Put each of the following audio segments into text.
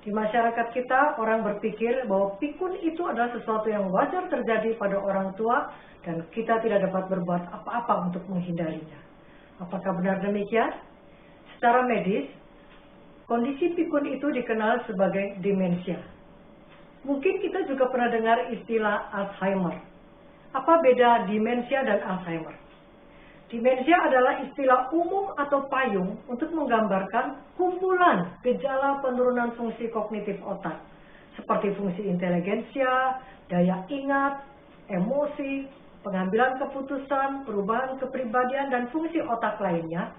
Di masyarakat kita, orang berpikir bahwa pikun itu adalah sesuatu yang wajar terjadi pada orang tua dan kita tidak dapat berbuat apa-apa untuk menghindarinya. Apakah benar demikian? Secara medis, kondisi pikun itu dikenal sebagai demensia. Mungkin kita juga pernah dengar istilah Alzheimer. Apa beda demensia dan Alzheimer? Demensia adalah istilah umum atau payung untuk menggambarkan kumpulan gejala penurunan fungsi kognitif otak, seperti fungsi inteligensia, daya ingat, emosi, pengambilan keputusan, perubahan kepribadian, dan fungsi otak lainnya,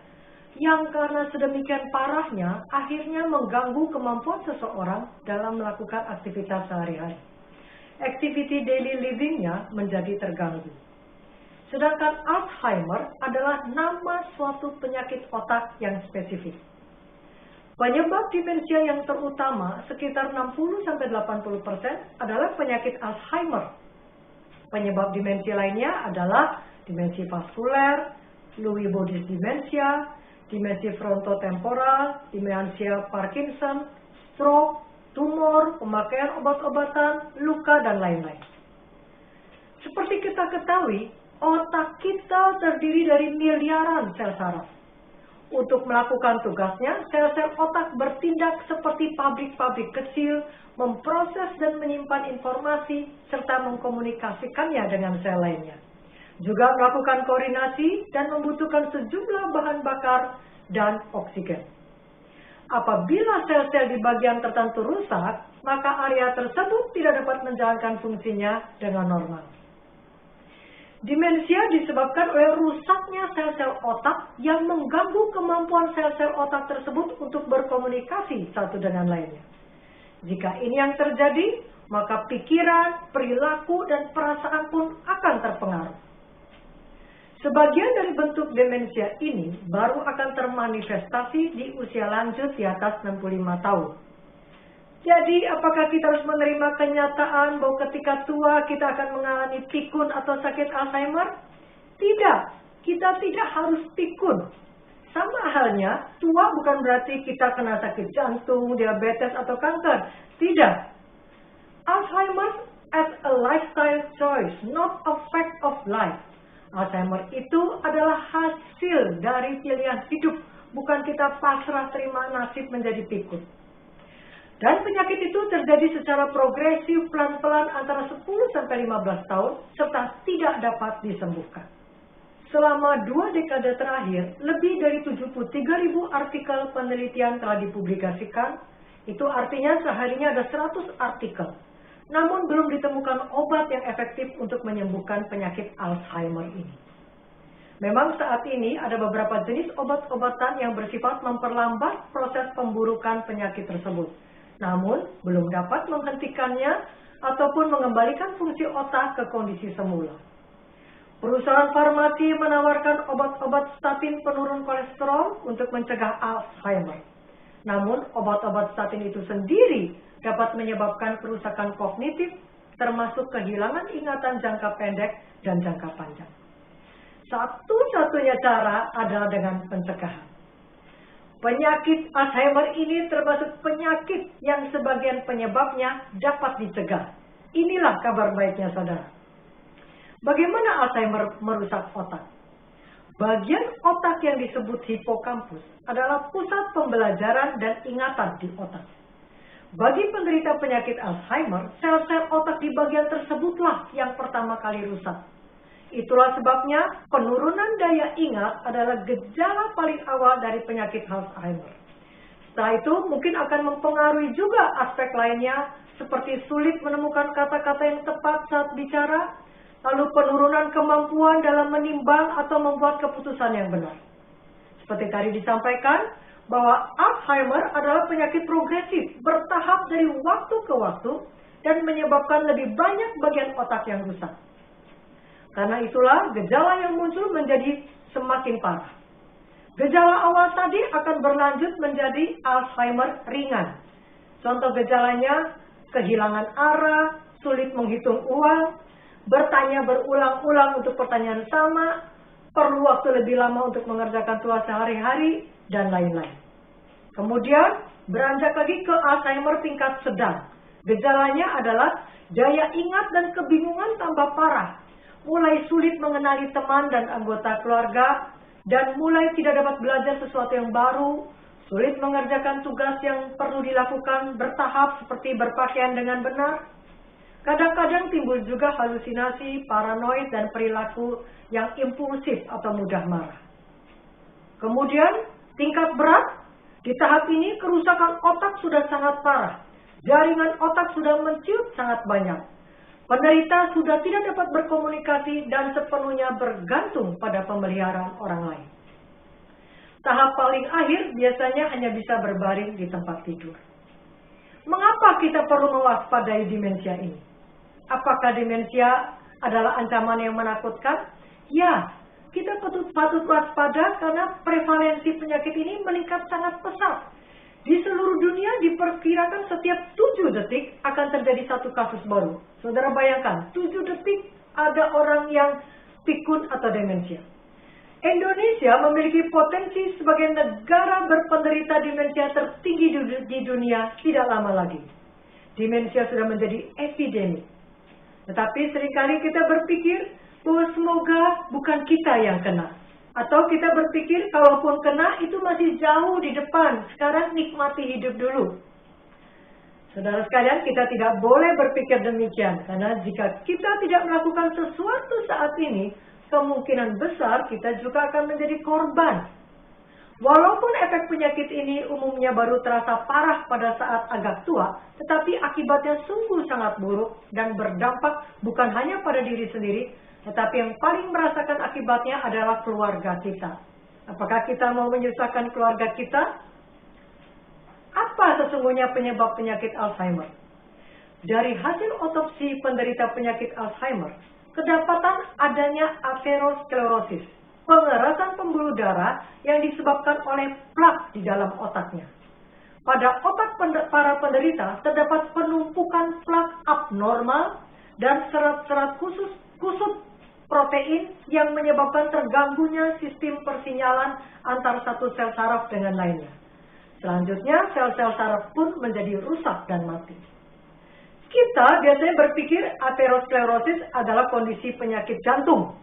yang karena sedemikian parahnya akhirnya mengganggu kemampuan seseorang dalam melakukan aktivitas sehari-hari. Activity daily living-nya menjadi terganggu. Sedangkan Alzheimer adalah nama suatu penyakit otak yang spesifik. Penyebab demensia yang terutama sekitar 60-80% adalah penyakit Alzheimer. Penyebab demensia lainnya adalah demensia vaskuler, Lewy bodies demensia, demensia frontotemporal, demensia Parkinson, stroke, tumor, pemakaian obat-obatan, luka, dan lain-lain. Seperti kita ketahui, otak kita terdiri dari miliaran sel saraf. Untuk melakukan tugasnya, sel-sel otak bertindak seperti pabrik-pabrik kecil, memproses dan menyimpan informasi, serta mengkomunikasikannya dengan sel lainnya. Juga melakukan koordinasi dan membutuhkan sejumlah bahan bakar dan oksigen. Apabila sel-sel di bagian tertentu rusak, maka area tersebut tidak dapat menjalankan fungsinya dengan normal. Demensia disebabkan oleh rusaknya sel-sel otak yang mengganggu kemampuan sel-sel otak tersebut untuk berkomunikasi satu dengan lainnya. Jika ini yang terjadi, maka pikiran, perilaku, dan perasaan pun akan terpengaruh. Sebagian dari bentuk demensia ini baru akan termanifestasi di usia lanjut di atas 65 tahun. Jadi, apakah kita harus menerima kenyataan bahwa ketika tua kita akan mengalami pikun atau sakit Alzheimer? Tidak, kita tidak harus pikun. Sama halnya, tua bukan berarti kita kena sakit jantung, diabetes, atau kanker. Tidak. Alzheimer as a lifestyle choice, not a fact of life. Alzheimer itu adalah hasil dari pilihan hidup, bukan kita pasrah terima nasib menjadi pikun. Dan penyakit itu terjadi secara progresif pelan-pelan antara 10-15 tahun serta tidak dapat disembuhkan. Selama 2 dekade terakhir, lebih dari 73.000 artikel penelitian telah dipublikasikan. Itu artinya seharinya ada 100 artikel. Namun belum ditemukan obat yang efektif untuk menyembuhkan penyakit Alzheimer ini. Memang saat ini ada beberapa jenis obat-obatan yang bersifat memperlambat proses pemburukan penyakit tersebut. Namun, belum dapat menghentikannya ataupun mengembalikan fungsi otak ke kondisi semula. Perusahaan farmasi menawarkan obat-obat statin penurun kolesterol untuk mencegah Alzheimer. Namun, obat-obat statin itu sendiri dapat menyebabkan kerusakan kognitif, termasuk kehilangan ingatan jangka pendek dan jangka panjang. Satu-satunya cara adalah dengan pencegahan. Penyakit Alzheimer ini termasuk penyakit yang sebagian penyebabnya dapat dicegah. Inilah kabar baiknya, saudara. Bagaimana Alzheimer merusak otak? Bagian otak yang disebut hipokampus adalah pusat pembelajaran dan ingatan di otak. Bagi penderita penyakit Alzheimer, sel-sel otak di bagian tersebutlah yang pertama kali rusak. Itulah sebabnya penurunan daya ingat adalah gejala paling awal dari penyakit Alzheimer. Setelah itu mungkin akan mempengaruhi juga aspek lainnya seperti sulit menemukan kata-kata yang tepat saat bicara, lalu penurunan kemampuan dalam menimbang atau membuat keputusan yang benar. Seperti tadi disampaikan, bahwa Alzheimer adalah penyakit progresif, bertahap dari waktu ke waktu, dan menyebabkan lebih banyak bagian otak yang rusak. Karena itulah gejala yang muncul menjadi semakin parah. Gejala awal tadi akan berlanjut menjadi Alzheimer ringan. Contoh gejalanya, kehilangan arah, sulit menghitung uang, bertanya berulang-ulang untuk pertanyaan sama, perlu waktu lebih lama untuk mengerjakan tugas sehari-hari, dan lain-lain. Kemudian beranjak lagi ke Alzheimer tingkat sedang. Gejalanya adalah daya ingat dan kebingungan tambah parah, mulai sulit mengenali teman dan anggota keluarga, dan mulai tidak dapat belajar sesuatu yang baru, sulit mengerjakan tugas yang perlu dilakukan bertahap seperti berpakaian dengan benar. Kadang-kadang timbul juga halusinasi, paranoid, dan perilaku yang impulsif atau mudah marah. Kemudian, tingkat berat, di tahap ini kerusakan otak sudah sangat parah. Jaringan otak sudah menciut sangat banyak. Penderita sudah tidak dapat berkomunikasi dan sepenuhnya bergantung pada pemeliharaan orang lain. Tahap paling akhir biasanya hanya bisa berbaring di tempat tidur. Mengapa kita perlu mewaspadai demensia ini? Apakah demensia adalah ancaman yang menakutkan? Ya, kita patut waspada karena prevalensi penyakit ini meningkat sangat pesat. Di seluruh dunia diperkirakan setiap 7 detik akan terjadi satu kasus baru. Saudara bayangkan, 7 detik ada orang yang pikun atau demensia. Indonesia memiliki potensi sebagai negara berpenderita demensia tertinggi di dunia tidak lama lagi. Demensia sudah menjadi epidemi. Tetapi seringkali kita berpikir bahwa semoga bukan kita yang kena. Atau kita berpikir kalaupun kena itu masih jauh di depan. Sekarang nikmati hidup dulu. Saudara sekalian, kita tidak boleh berpikir demikian. Karena jika kita tidak melakukan sesuatu saat ini, kemungkinan besar kita juga akan menjadi korban. Walaupun efek penyakit ini umumnya baru terasa parah pada saat agak tua, tetapi akibatnya sungguh sangat buruk dan berdampak bukan hanya pada diri sendiri, tetapi yang paling merasakan akibatnya adalah keluarga kita. Apakah kita mau menyusahkan keluarga kita? Apa sesungguhnya penyebab penyakit Alzheimer? Dari hasil otopsi penderita penyakit Alzheimer, kedapatan adanya aterosklerosis, pengerasan pembuluh darah yang disebabkan oleh plak di dalam otaknya. Pada otak para penderita terdapat penumpukan plak abnormal dan serat-serat kusut protein yang menyebabkan terganggunya sistem persinyalan antar satu sel saraf dengan lainnya. Selanjutnya, sel-sel saraf pun menjadi rusak dan mati. Kita biasanya berpikir aterosklerosis adalah kondisi penyakit jantung.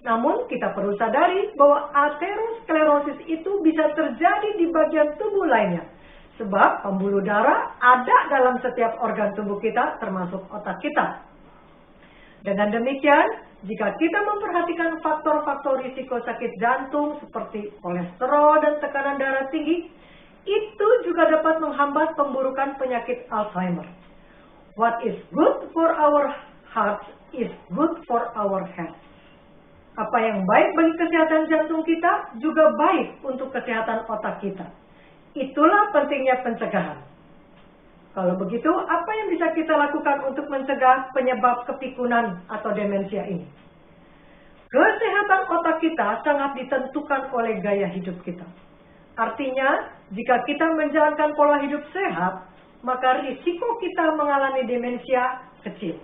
Namun, kita perlu sadari bahwa aterosklerosis itu bisa terjadi di bagian tubuh lainnya. Sebab pembuluh darah ada dalam setiap organ tubuh kita, termasuk otak kita. Dengan demikian, jika kita memperhatikan faktor-faktor risiko sakit jantung seperti kolesterol dan tekanan darah tinggi, itu juga dapat menghambat pemburukan penyakit Alzheimer. What is good for our hearts is good for our health. Apa yang baik bagi kesehatan jantung kita juga baik untuk kesehatan otak kita. Itulah pentingnya pencegahan. Kalau begitu, apa yang bisa kita lakukan untuk mencegah penyebab kepikunan atau demensia ini? Kesehatan otak kita sangat ditentukan oleh gaya hidup kita. Artinya, jika kita menjalankan pola hidup sehat, maka risiko kita mengalami demensia kecil.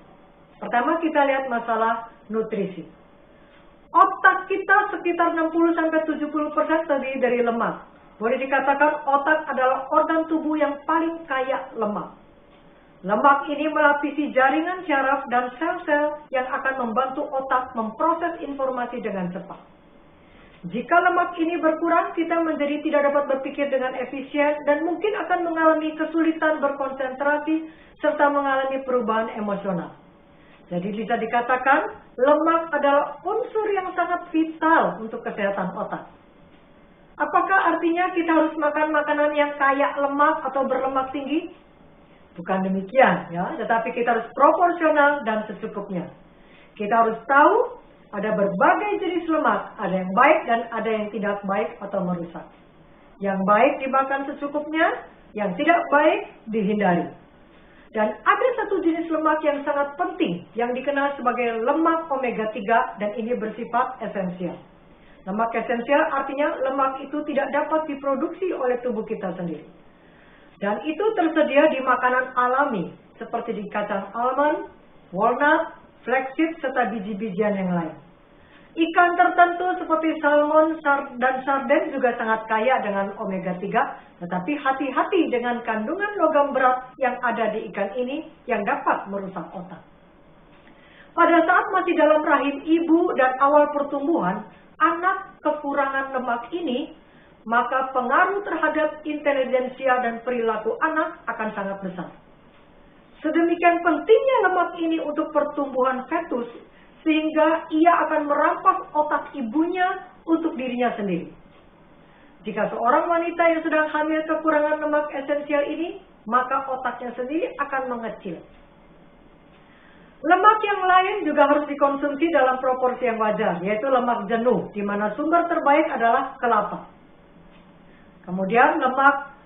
Pertama, kita lihat masalah nutrisi. Otak kita sekitar 60-70% terdiri dari lemak. Boleh dikatakan otak adalah organ tubuh yang paling kaya lemak. Lemak ini melapisi jaringan syaraf dan sel-sel yang akan membantu otak memproses informasi dengan cepat. Jika lemak ini berkurang, kita menjadi tidak dapat berpikir dengan efisien dan mungkin akan mengalami kesulitan berkonsentrasi serta mengalami perubahan emosional. Jadi bisa dikatakan lemak adalah unsur yang sangat vital untuk kesehatan otak. Apakah artinya kita harus makan makanan yang kaya lemak atau berlemak tinggi? Bukan demikian, ya, tetapi kita harus proporsional dan secukupnya. Kita harus tahu ada berbagai jenis lemak, ada yang baik dan ada yang tidak baik atau merusak. Yang baik dimakan secukupnya, yang tidak baik dihindari. Dan ada satu jenis lemak yang sangat penting yang dikenal sebagai lemak omega 3 dan ini bersifat esensial. Lemak esensial artinya lemak itu tidak dapat diproduksi oleh tubuh kita sendiri. Dan itu tersedia di makanan alami seperti di kacang almond, walnut, flaxseed, serta biji-bijian yang lain. Ikan tertentu seperti salmon dan sarden juga sangat kaya dengan omega 3, tetapi hati-hati dengan kandungan logam berat yang ada di ikan ini yang dapat merusak otak. Pada saat masih dalam rahim ibu dan awal pertumbuhan, anak kekurangan lemak ini, maka pengaruh terhadap intelijensia dan perilaku anak akan sangat besar. Sedemikian pentingnya lemak ini untuk pertumbuhan fetus, sehingga ia akan merampas otak ibunya untuk dirinya sendiri. Jika seorang wanita yang sedang hamil kekurangan lemak esensial ini, maka otaknya sendiri akan mengecil. Lemak yang lain juga harus dikonsumsi dalam proporsi yang wajar, yaitu lemak jenuh, di mana sumber terbaik adalah kelapa. Kemudian lemak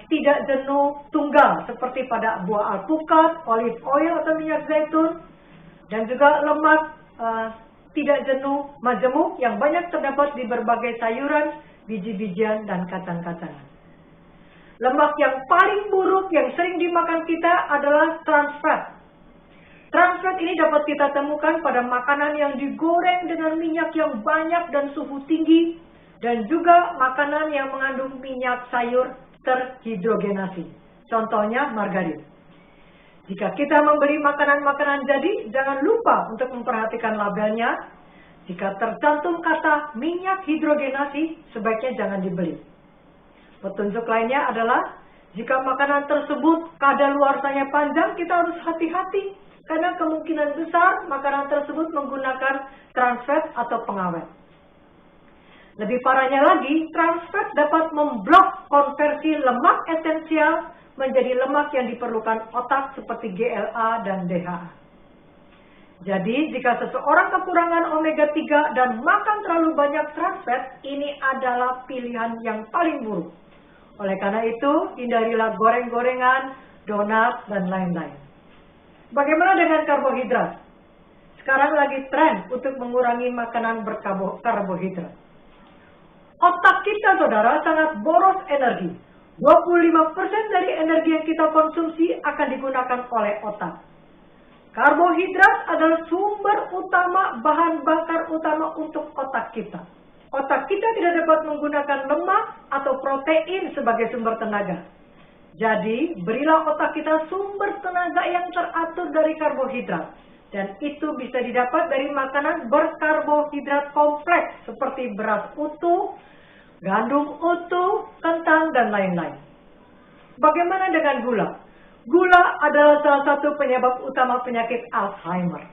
tidak jenuh tunggal, seperti pada buah alpukat, olive oil atau minyak zaitun, dan juga lemak tidak jenuh majemuk yang banyak terdapat di berbagai sayuran, biji-bijian, dan kacang-kacangan. Lemak yang paling buruk yang sering dimakan kita adalah trans fat. Trans fat ini dapat kita temukan pada makanan yang digoreng dengan minyak yang banyak dan suhu tinggi, dan juga makanan yang mengandung minyak sayur terhidrogenasi. Contohnya margarin. Jika kita membeli makanan-makanan jadi, jangan lupa untuk memperhatikan labelnya. Jika tercantum kata minyak hidrogenasi, sebaiknya jangan dibeli. Petunjuk lainnya adalah, jika makanan tersebut kadaluarsanya panjang, kita harus hati-hati. Karena kemungkinan besar makanan tersebut menggunakan trans fat atau pengawet. Lebih parahnya lagi, trans fat dapat memblok konversi lemak esensial menjadi lemak yang diperlukan otak seperti GLA dan DHA. Jadi, jika seseorang kekurangan omega 3 dan makan terlalu banyak trans fat, ini adalah pilihan yang paling buruk. Oleh karena itu, hindarilah goreng-gorengan, donat, dan lain-lain. Bagaimana dengan karbohidrat? Sekarang lagi tren untuk mengurangi makanan berkarbohidrat. Otak kita, saudara, sangat boros energi. 25% dari energi yang kita konsumsi akan digunakan oleh otak. Karbohidrat adalah sumber utama, bahan bakar utama untuk otak kita. Otak kita tidak dapat menggunakan lemak atau protein sebagai sumber tenaga. Jadi, berilah otak kita sumber tenaga yang teratur dari karbohidrat. Dan itu bisa didapat dari makanan berkarbohidrat kompleks seperti beras utuh, gandum utuh, kentang, dan lain-lain. Bagaimana dengan gula? Gula adalah salah satu penyebab utama penyakit Alzheimer.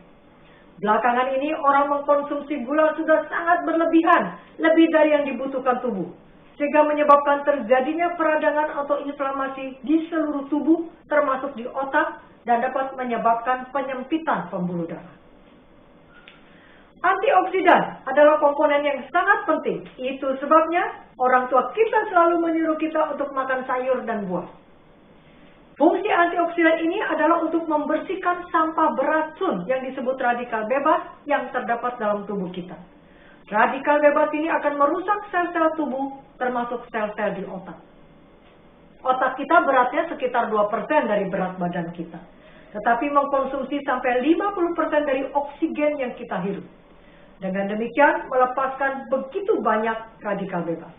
Belakangan ini orang mengkonsumsi gula sudah sangat berlebihan, lebih dari yang dibutuhkan tubuh, sehingga menyebabkan terjadinya peradangan atau inflamasi di seluruh tubuh, termasuk di otak, dan dapat menyebabkan penyempitan pembuluh darah. Antioksidan adalah komponen yang sangat penting. Itu sebabnya orang tua kita selalu menyuruh kita untuk makan sayur dan buah. Fungsi antioksidan ini adalah untuk membersihkan sampah beracun yang disebut radikal bebas yang terdapat dalam tubuh kita. Radikal bebas ini akan merusak sel-sel tubuh, termasuk sel-sel di otak. Otak kita beratnya sekitar 2% dari berat badan kita. Tetapi mengkonsumsi sampai 50% dari oksigen yang kita hirup. Dengan demikian melepaskan begitu banyak radikal bebas.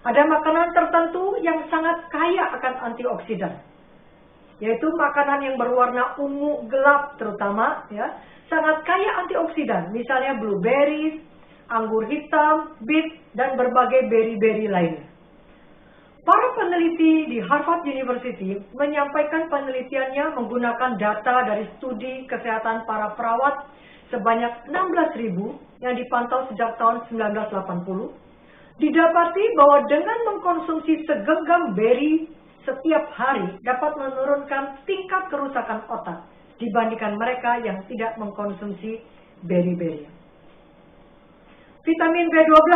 Ada makanan tertentu yang sangat kaya akan antioksidan, yaitu makanan yang berwarna ungu gelap terutama, ya, sangat kaya antioksidan. Misalnya blueberries, anggur hitam, beet, dan berbagai beri-beri lainnya. Para peneliti di Harvard University menyampaikan penelitiannya menggunakan data dari studi kesehatan para perawat sebanyak 16.000 yang dipantau sejak tahun 1980 Didapati bahwa dengan mengkonsumsi segenggam beri setiap hari dapat menurunkan tingkat kerusakan otak dibandingkan mereka yang tidak mengkonsumsi beri-beri. Vitamin B12.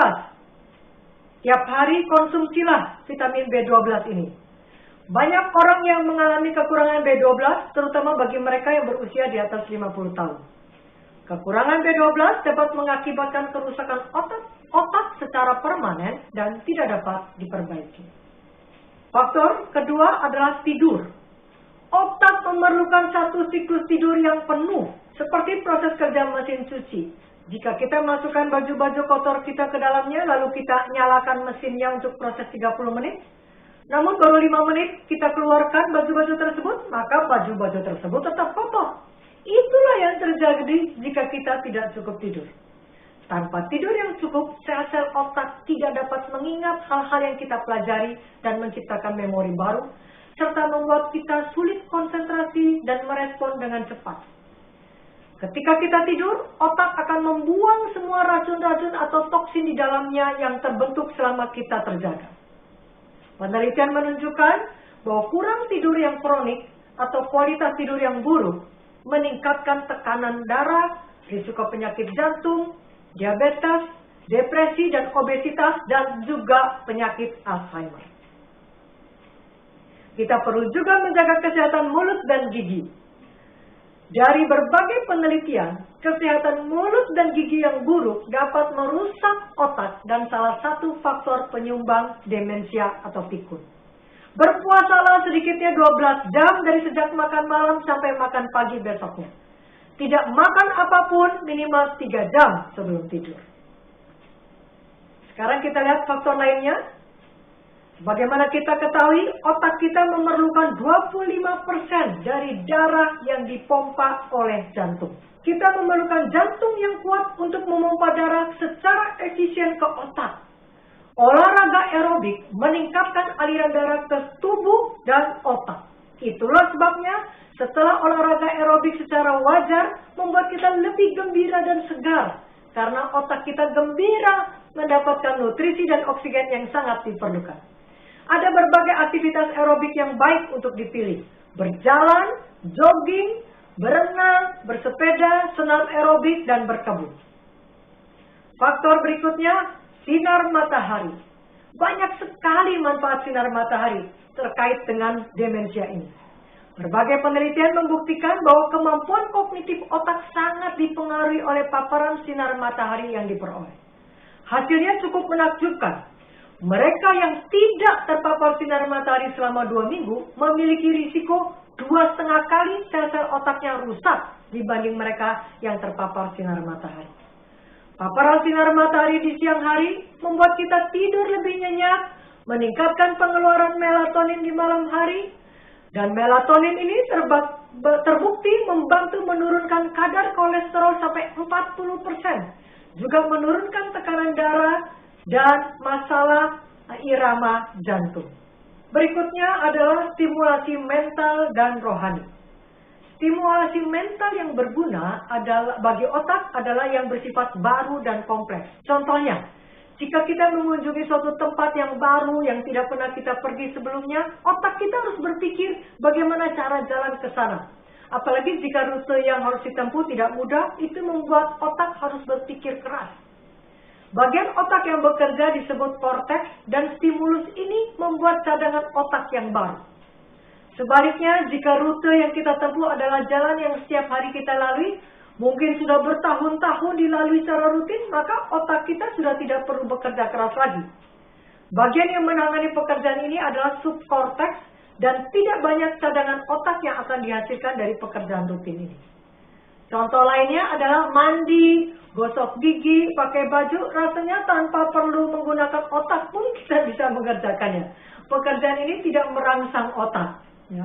Tiap hari konsumsilah vitamin B12 ini. Banyak orang yang mengalami kekurangan B12, terutama bagi mereka yang berusia di atas 50 tahun. Kekurangan B12 dapat mengakibatkan kerusakan otak secara permanen dan tidak dapat diperbaiki. Faktor kedua adalah tidur. Otak memerlukan satu siklus tidur yang penuh, seperti proses kerja mesin cuci. Jika kita masukkan baju-baju kotor kita ke dalamnya, lalu kita nyalakan mesinnya untuk proses 30 menit, namun baru 5 menit kita keluarkan baju-baju tersebut, maka baju-baju tersebut tetap kotor. Itulah yang terjadi jika kita tidak cukup tidur. Tanpa tidur yang cukup, sel-sel otak tidak dapat mengingat hal-hal yang kita pelajari dan menciptakan memori baru, serta membuat kita sulit konsentrasi dan merespon dengan cepat. Ketika kita tidur, otak akan membuang semua racun-racun atau toksin di dalamnya yang terbentuk selama kita terjaga. Penelitian menunjukkan bahwa kurang tidur yang kronik atau kualitas tidur yang buruk meningkatkan tekanan darah, risiko penyakit jantung, diabetes, depresi dan obesitas, dan juga penyakit Alzheimer. Kita perlu juga menjaga kesehatan mulut dan gigi. Dari berbagai penelitian, kesehatan mulut dan gigi yang buruk dapat merusak otak dan salah satu faktor penyumbang demensia atau pikun. Berpuasalah sedikitnya 12 jam dari sejak makan malam sampai makan pagi besoknya. Tidak makan apapun minimal 3 jam sebelum tidur. Sekarang kita lihat faktor lainnya. Bagaimana kita ketahui, otak kita memerlukan 25% dari darah yang dipompa oleh jantung. Kita memerlukan jantung yang kuat untuk memompa darah secara efisien ke otak. Olahraga aerobik meningkatkan aliran darah ke tubuh dan otak. Itulah sebabnya setelah olahraga aerobik secara wajar membuat kita lebih gembira dan segar. Karena otak kita gembira mendapatkan nutrisi dan oksigen yang sangat diperlukan. Ada berbagai aktivitas aerobik yang baik untuk dipilih. Berjalan, jogging, berenang, bersepeda, senam aerobik, dan berkebun. Faktor berikutnya, sinar matahari. Banyak sekali manfaat sinar matahari terkait dengan demensia ini. Berbagai penelitian membuktikan bahwa kemampuan kognitif otak sangat dipengaruhi oleh paparan sinar matahari yang diperoleh. Hasilnya cukup menakjubkan. Mereka yang tidak terpapar sinar matahari selama 2 minggu memiliki risiko 2,5 kali sel-sel otaknya rusak dibanding mereka yang terpapar sinar matahari. Paparan sinar matahari di siang hari membuat kita tidur lebih nyenyak, meningkatkan pengeluaran melatonin di malam hari, dan melatonin ini terbukti membantu menurunkan kadar kolesterol sampai 40%, juga menurunkan tekanan darah, dan masalah irama jantung. Berikutnya adalah stimulasi mental dan rohani. Stimulasi mental yang berguna bagi otak adalah yang bersifat baru dan kompleks. Contohnya, jika kita mengunjungi suatu tempat yang baru yang tidak pernah kita pergi sebelumnya, otak kita harus berpikir bagaimana cara jalan ke sana. Apalagi jika rute yang harus ditempuh tidak mudah, itu membuat otak harus berpikir keras. Bagian otak yang bekerja disebut korteks dan stimulus ini membuat cadangan otak yang baru. Sebaliknya, jika rute yang kita tempuh adalah jalan yang setiap hari kita lalui, mungkin sudah bertahun-tahun dilalui secara rutin, maka otak kita sudah tidak perlu bekerja keras lagi. Bagian yang menangani pekerjaan ini adalah subkorteks dan tidak banyak cadangan otak yang akan dihasilkan dari pekerjaan rutin ini. Contoh lainnya adalah mandi, gosok gigi, pakai baju, rasanya tanpa perlu menggunakan otak pun kita bisa mengerjakannya. Pekerjaan ini tidak merangsang otak. Ya.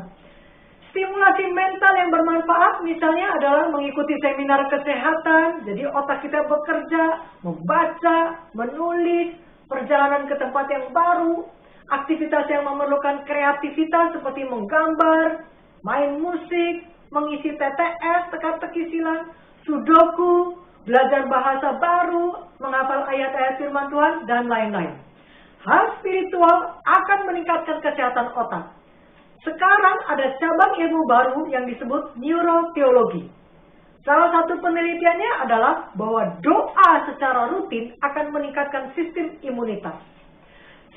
Stimulasi mental yang bermanfaat misalnya adalah mengikuti seminar kesehatan, jadi otak kita bekerja, membaca, menulis, perjalanan ke tempat yang baru, aktivitas yang memerlukan kreativitas seperti menggambar, main musik, mengisi TTS, teka-teki silang, sudoku, belajar bahasa baru, menghafal ayat-ayat firman Tuhan, dan lain-lain. hal spiritual akan meningkatkan kesehatan otak. Sekarang ada cabang ilmu baru yang disebut neuroteologi. Salah satu penelitiannya adalah bahwa doa secara rutin akan meningkatkan sistem imunitas.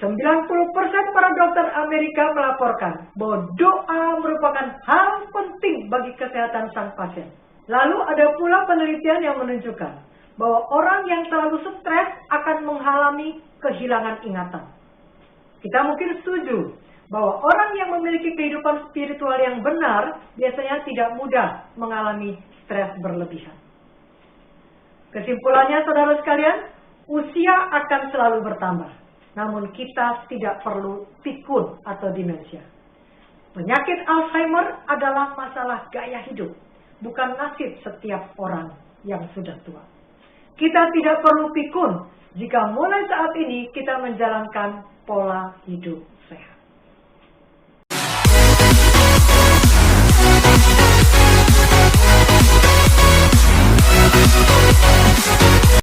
90% para dokter Amerika melaporkan bahwa doa merupakan hal penting bagi kesehatan sang pasien. Lalu ada pula penelitian yang menunjukkan bahwa orang yang terlalu stres akan mengalami kehilangan ingatan. Kita mungkin setuju bahwa orang yang memiliki kehidupan spiritual yang benar biasanya tidak mudah mengalami stres berlebihan. Kesimpulannya, saudara sekalian, usia akan selalu bertambah. Namun kita tidak perlu pikun atau demensia. Penyakit Alzheimer adalah masalah gaya hidup, bukan nasib setiap orang yang sudah tua. Kita tidak perlu pikun jika mulai saat ini kita menjalankan pola hidup